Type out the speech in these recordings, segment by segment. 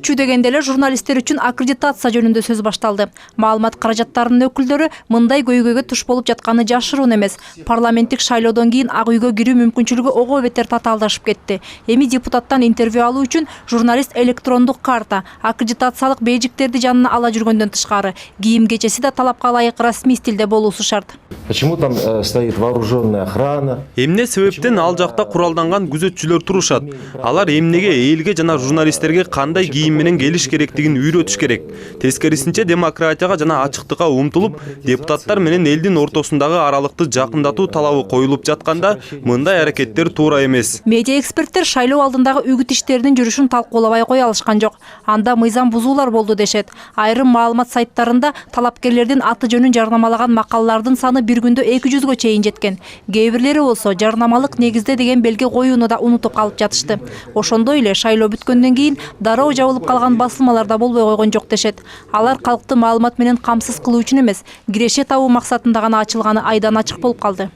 Чү дегенде эле журналисттер үчүн аккредитация жөнүндө сөз башталды. Маалымат каражаттарынын өкүлдөрү мындай көйгөйгө туш болуп жатканы жашыруун эмес. Парламенттик шайлоодон кийин ак үйгө кирүү мүмкүнчүлүгү ого бетер татаалдашып кетти. Эми депутаттан интервью алуу үчүн журналист электрондук карта, аккредитациялык бейжиктерди жанына ала жүргөндөн тышкары, кийим кечеси да талапка ылайык расмий стилде болуусу шарт. Почему там стоит вооруженная охрана? Эмне себептен ал жакта куралданган күзөтчүлөр турушат? Алар эмнеге элге жана журналисттерге кандай кийим менен келиш керектигин үйрөтүш керек. Тескерисинче демократияга жана ачыктыкка умтулуп, депутаттар менен элдин ортосундагы аралыкты жакындатуу талабы коюлуп жатканда мындай аракеттер туура эмес. Медиа эксперттер шайлоо алдындагы үгүт иштеринин жүрүшүн талкуулабай кое алышкан жок. Анда мыйзам бузуулар болду дешет. Айрым маалымат сайттарында талапкерлердин аты жөнүн жарнамалаган макалалардын саны бир күндө 200гө чейин жеткен. Кээ бирлери болсо жарнамалык негизде деген белги коюуну да унутуп калып жатышты. Ошондой эле шайлоо бүткөндөн кийин дароо жабылып калган басылмалар да болбой койгон жок дешет. Алар калкты маалымат менен камсыз кылуу үчүн эмес, киреше табуу максатында гана ачылганы айдан ачык болуп калды.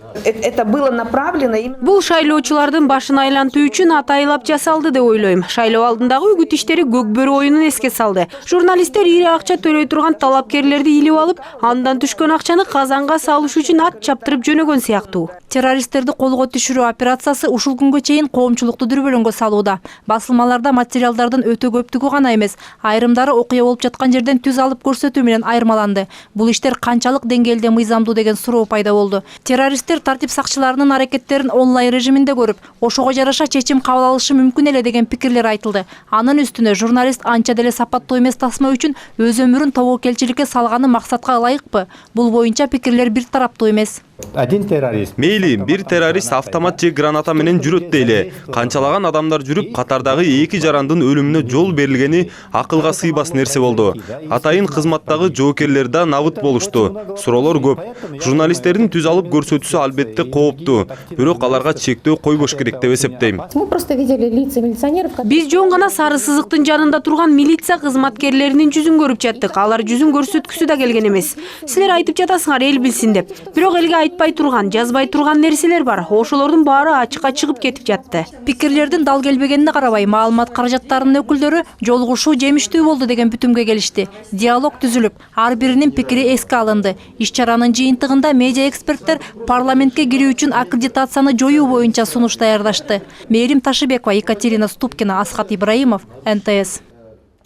Бул шайлоочулардын башын айлантуу үчүн атайлап жасалды деп ойлойм. Шайлоо алдындагы үгүт иштери көкбөрү оюнун эске салды. Журналисттер ири акча төлөй турган талапкерлерди илип алып, андан түшкөн акчаны казанга салыш үчүн ат чаптырып жөнөгөн сыяктуу. Террористтерди колго түшүрүү операциясы ушул күнгө чейин коомчулукту дүрбөлөңгө салууда. Басылмаларда материалдардын өтө көптүгү гана эмес, айрымдары окуя болуп жаткан жерден түз алып көрсөтүү менен айырмаланды. Бул иштер канчалык деңгээлде мыйзамдуу деген суроо пайда болду. Террористтер тартип сакчыларынын аракеттерин онлайн режиминде көрүп, ошого жараша чечим кабыл алышы мүмкүн эле деген пикирлер айтылды. Анын үстүнө журналист анча деле сапаттуу эмес тасма үчүн өз өмүрүн тобокелчиликке салганы максатка ылайыкпы? Бул боюнча пикирлер бир тараптуу эмес. Один террорист. Мейли, бир террорист автомат же граната менен жүрөт дейле. Канчалаган адамдар жүрүп, катардагы 2 жарандын өлүмүнө жол берилгени акылга сыйбас нерсе болду. Атайын кызматтагы жоокерлер да набыт болушту. Суроолор көп. Журналисттердин түз алып көрсөтүүсү албетте кооптуу, бирок аларга чектөө койбош керек деп эсептейм. Биз жөн гана сары сызыктын жанында турган милиция кызматкерлеринин жүзүн көрүп жаттык. Алар жүзүн көрсөткүсү да келген эмес. Силер айтып жатасыңар эл билсин деп. Бирок элге айтпай турган, жазбай турган нерселер бар. Ошолордун баары ачыкка чыгып кетип жатты. Пикирлердин дал келбегенине карабай, маалымат каражаттарынын өкүлдөрү жолугушуу жемиштүү болду деген бүтүмгө келишти. Диалог түзүлүп, ар биринин пикири эске алынды. Иш-чаранын жыйынтыгында медиа эксперттер парламентке кирүү үчүн аккредитацияны жоюу боюнча сунуш даярдашты. Мээрим Ташыбекова, Екатерина Ступкина, Асхат Ибраимов, НТС.